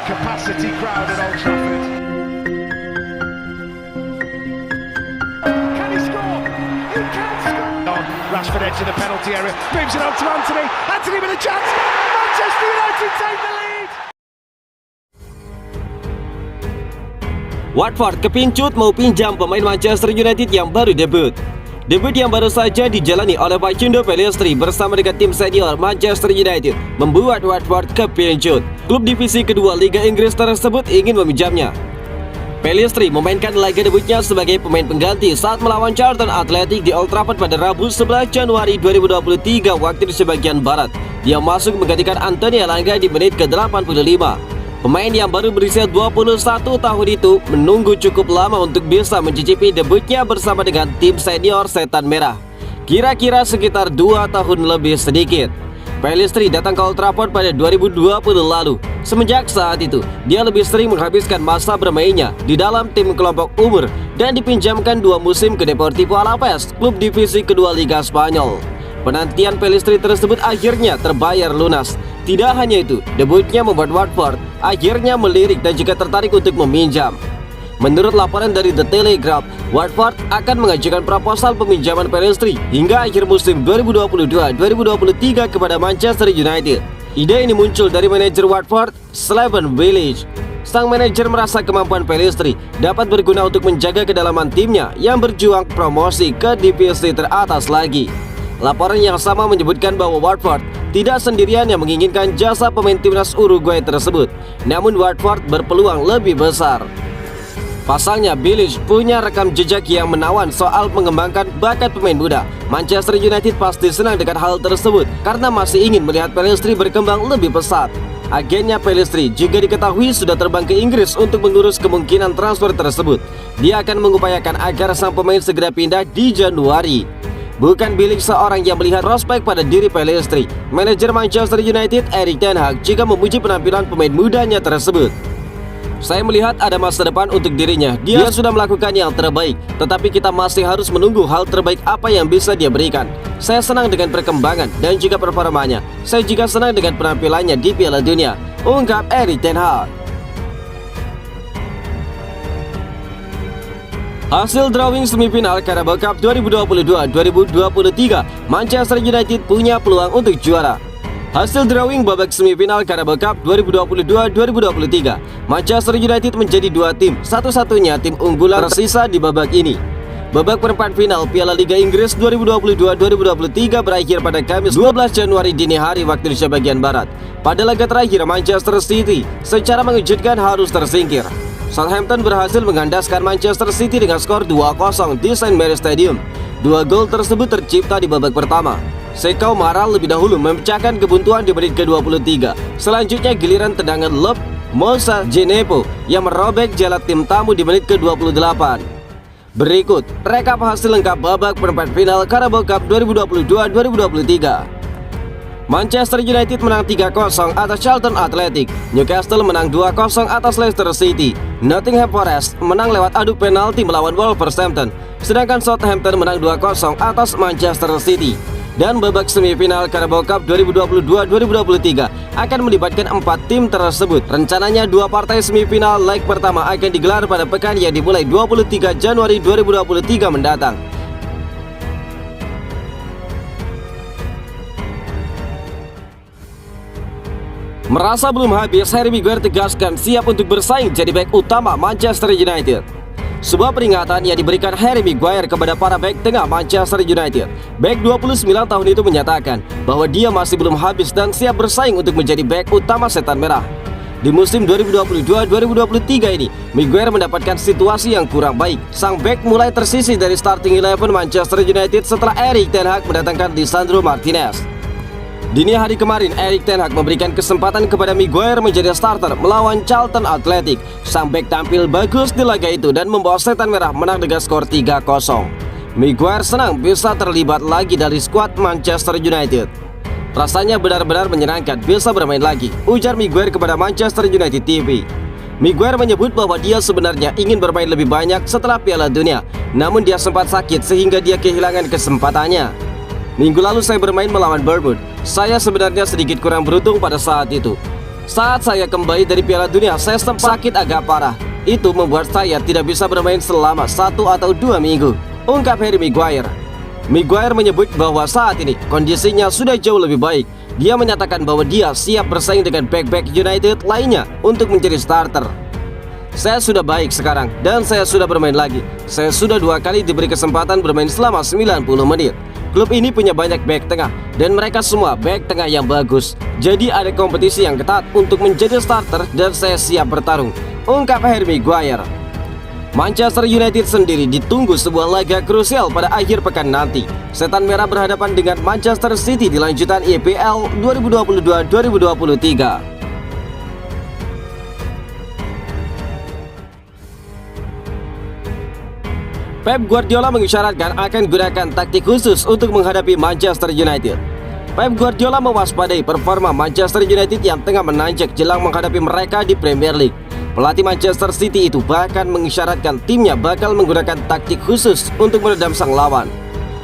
capacity crowd at Old Trafford. Can he score? He can score! Rashford edge of the penalty area, moves it on to Anthony. Anthony with a chance. Manchester United take the lead. Watford kepincut mau pinjam pemain Manchester United yang baru debut. Debut yang baru saja dijalani oleh Facundo Pellistri bersama dengan tim senior Manchester United membuat Watford kepincut. Klub divisi kedua Liga Inggris tersebut ingin meminjamnya. Pellistri memainkan laga debutnya sebagai pemain pengganti saat melawan Charlton Athletic di Old Trafford pada Rabu 11 Januari 2023 waktu Indonesia bagian Barat. Dia masuk menggantikan Anthony Elanga di menit ke-85. Pemain yang baru berusia 21 tahun itu menunggu cukup lama untuk bisa mencicipi debutnya bersama dengan tim senior Setan Merah. Kira-kira sekitar 2 tahun lebih sedikit. Pellistri datang ke Old Trafford pada 2020 lalu. Semenjak saat itu, dia lebih sering menghabiskan masa bermainnya di dalam tim kelompok umur dan dipinjamkan 2 musim ke Deportivo Alaves, klub divisi kedua Liga Spanyol. Penantian Pellistri tersebut akhirnya terbayar lunas. Tidak hanya itu, debutnya membuat Watford akhirnya melirik dan juga tertarik untuk meminjam. Menurut laporan dari The Telegraph, Watford akan mengajukan proposal peminjaman Pellistri hingga akhir musim 2022-2023 kepada Manchester United. Ide ini muncul dari manajer Watford, Slaven Bilic. Sang manajer merasa kemampuan Pellistri dapat berguna untuk menjaga kedalaman timnya yang berjuang promosi ke divisi teratas lagi. Laporan yang sama menyebutkan bahwa Watford tidak sendirian yang menginginkan jasa pemain timnas Uruguay tersebut. Namun Watford berpeluang lebih besar. Pasalnya, Bilic punya rekam jejak yang menawan soal mengembangkan bakat pemain muda. Manchester United pasti senang dengan hal tersebut karena masih ingin melihat Pellistri berkembang lebih pesat. Agennya Pellistri juga diketahui sudah terbang ke Inggris untuk mengurus kemungkinan transfer tersebut. Dia akan mengupayakan agar sang pemain segera pindah di Januari. Bukan Bilic seorang yang melihat prospek pada diri Pellistri. Manajer Manchester United, Erik ten Hag, juga memuji penampilan pemain mudanya tersebut. Saya melihat ada masa depan untuk dirinya. Dia sudah melakukan yang terbaik, tetapi kita masih harus menunggu hal terbaik apa yang bisa dia berikan. Saya senang dengan perkembangan dan juga performanya. Saya juga senang dengan penampilannya di Piala Dunia, ungkap Erik ten Hag. Hasil drawing semifinal Carabao Cup 2022-2023, Manchester United punya peluang untuk juara. Hasil drawing babak semifinal Carabao Cup 2022-2023, Manchester United menjadi 2 tim, satu-satunya tim unggulan tersisa di babak ini. Babak perempat final Piala Liga Inggris 2022-2023 berakhir pada Kamis 12 Januari dini hari waktu Indonesia bagian Barat. Pada laga terakhir, Manchester City secara mengejutkan harus tersingkir. Southampton berhasil mengandaskan Manchester City dengan skor 2-0 di St. Mary's Stadium. 2 gol tersebut tercipta di babak pertama. Sekau Maral lebih dahulu memecahkan kebuntuan di menit ke-23. Selanjutnya giliran tendangan lob Moussa Djenepo yang merobek jala tim tamu di menit ke-28. Berikut rekap hasil lengkap babak perempat final Carabao Cup 2022-2023. Manchester United menang 3-0 atas Charlton Athletic. Newcastle menang 2-0 atas Leicester City. Nottingham Forest menang lewat adu penalti melawan Wolverhampton. Sedangkan Southampton menang 2-0 atas Manchester City. Dan babak semifinal Carabao Cup 2022-2023 akan melibatkan 4 tim tersebut. Rencananya 2 partai semifinal leg pertama akan digelar pada pekan yang dimulai 23 Januari 2023 mendatang. Merasa belum habis, Harry Maguire tegaskan siap untuk bersaing jadi bek utama Manchester United. Sebuah peringatan yang diberikan Harry Maguire kepada para bek tengah Manchester United. Bek 29 tahun itu menyatakan bahwa dia masih belum habis dan siap bersaing untuk menjadi bek utama Setan Merah. Di musim 2022-2023 ini, Maguire mendapatkan situasi yang kurang baik. Sang bek mulai tersisih dari starting 11 Manchester United setelah Erik ten Hag mendatangkan Lisandro Martinez. Dini hari kemarin, Erik ten Hag memberikan kesempatan kepada Maguire menjadi starter melawan Charlton Athletic. Sang bek tampil bagus di laga itu dan membawa Setan Merah menang dengan skor 3-0. Maguire senang bisa terlibat lagi dari skuad Manchester United. Rasanya benar-benar menyenangkan bisa bermain lagi, ujar Maguire kepada Manchester United TV. Maguire menyebut bahwa dia sebenarnya ingin bermain lebih banyak setelah Piala Dunia, namun dia sempat sakit sehingga dia kehilangan kesempatannya. Minggu lalu saya bermain melawan Bournemouth. Saya sebenarnya sedikit kurang beruntung pada saat itu. Saat saya kembali dari Piala Dunia, saya sempat sakit agak parah. Itu membuat saya tidak bisa bermain selama 1 atau 2 minggu, ungkap Harry Maguire. Maguire menyebut bahwa saat ini kondisinya sudah jauh lebih baik. Dia menyatakan bahwa dia siap bersaing dengan bek-bek United lainnya untuk menjadi starter. Saya sudah baik sekarang dan saya sudah bermain lagi. Saya sudah 2 kali diberi kesempatan bermain selama 90 menit. Klub ini punya banyak bek tengah dan mereka semua bek tengah yang bagus. Jadi ada kompetisi yang ketat untuk menjadi starter dan saya siap bertarung, ungkap Harry Maguire. Manchester United sendiri ditunggu sebuah laga krusial pada akhir pekan nanti. Setan Merah berhadapan dengan Manchester City di lanjutan EPL 2022-2023. Pep Guardiola mengisyaratkan akan gunakan taktik khusus untuk menghadapi Manchester United. Pep Guardiola mewaspadai performa Manchester United yang tengah menanjak jelang menghadapi mereka di Premier League. Pelatih Manchester City itu bahkan mengisyaratkan timnya bakal menggunakan taktik khusus untuk meredam sang lawan.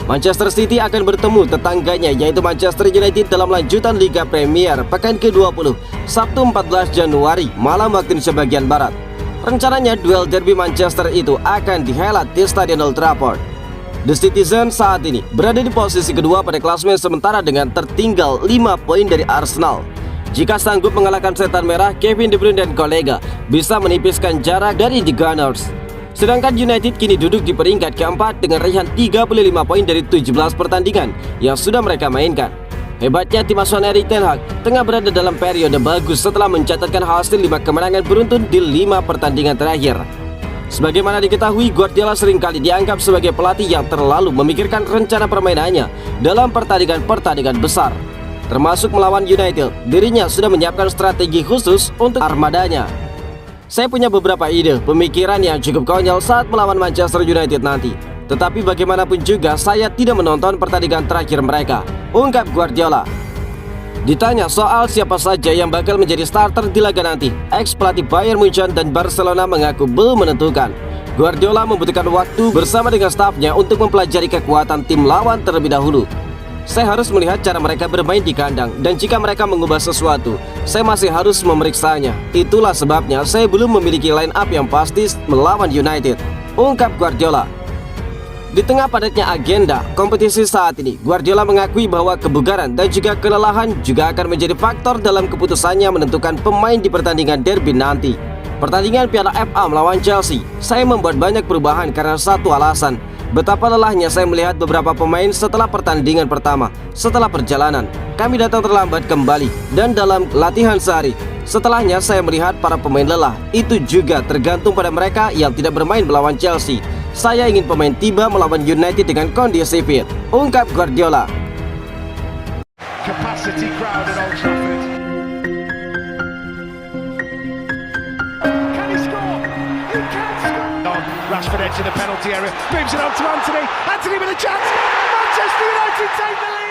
Manchester City akan bertemu tetangganya yaitu Manchester United dalam lanjutan Liga Premier pekan ke-20 Sabtu 14 Januari malam waktu Indonesia bagian Barat. Rencananya duel derby Manchester itu akan dihelat di Stadion Old Trafford. The Citizen saat ini berada di posisi kedua pada klasemen sementara dengan tertinggal 5 poin dari Arsenal. Jika sanggup mengalahkan Setan Merah, Kevin De Bruyne dan kolega bisa menipiskan jarak dari The Gunners. Sedangkan United kini duduk di peringkat keempat dengan raihan 35 poin dari 17 pertandingan yang sudah mereka mainkan. Hebatnya tim asuhan Erik ten Hag tengah berada dalam periode bagus setelah mencatatkan hasil 5 kemenangan beruntun di 5 pertandingan terakhir. Sebagaimana diketahui, Guardiola seringkali dianggap sebagai pelatih yang terlalu memikirkan rencana permainannya dalam pertandingan-pertandingan besar. Termasuk melawan United, dirinya sudah menyiapkan strategi khusus untuk armadanya. Saya punya beberapa ide pemikiran yang cukup konyol saat melawan Manchester United nanti. Tetapi bagaimanapun juga saya tidak menonton pertandingan terakhir mereka, ungkap Guardiola. Ditanya soal siapa saja yang bakal menjadi starter di laga nanti, ex-pelatih Bayern Munchen dan Barcelona mengaku belum menentukan. Guardiola membutuhkan waktu bersama dengan stafnya untuk mempelajari kekuatan tim lawan terlebih dahulu. Saya harus melihat cara mereka bermain di kandang dan jika mereka mengubah sesuatu, saya masih harus memeriksanya. Itulah sebabnya saya belum memiliki line up yang pasti melawan United, ungkap Guardiola. Di tengah padatnya agenda kompetisi saat ini, Guardiola mengakui bahwa kebugaran dan juga kelelahan juga akan menjadi faktor dalam keputusannya menentukan pemain di pertandingan derby nanti. Pertandingan Piala FA melawan Chelsea, saya membuat banyak perubahan karena satu alasan. Betapa lelahnya saya melihat beberapa pemain setelah pertandingan pertama. Setelah perjalanan, kami datang terlambat kembali dan dalam latihan sehari. Setelahnya saya melihat para pemain lelah. Itu juga tergantung pada mereka yang tidak bermain melawan Chelsea. Saya ingin pemain tiba melawan United dengan kondisi fit, ungkap Guardiola. Capacity crowd at Old Trafford. Can he score? He can score. Rashford edge in the penalty area, moves it on to Anthony. Anthony with a chance. Manchester United take the lead.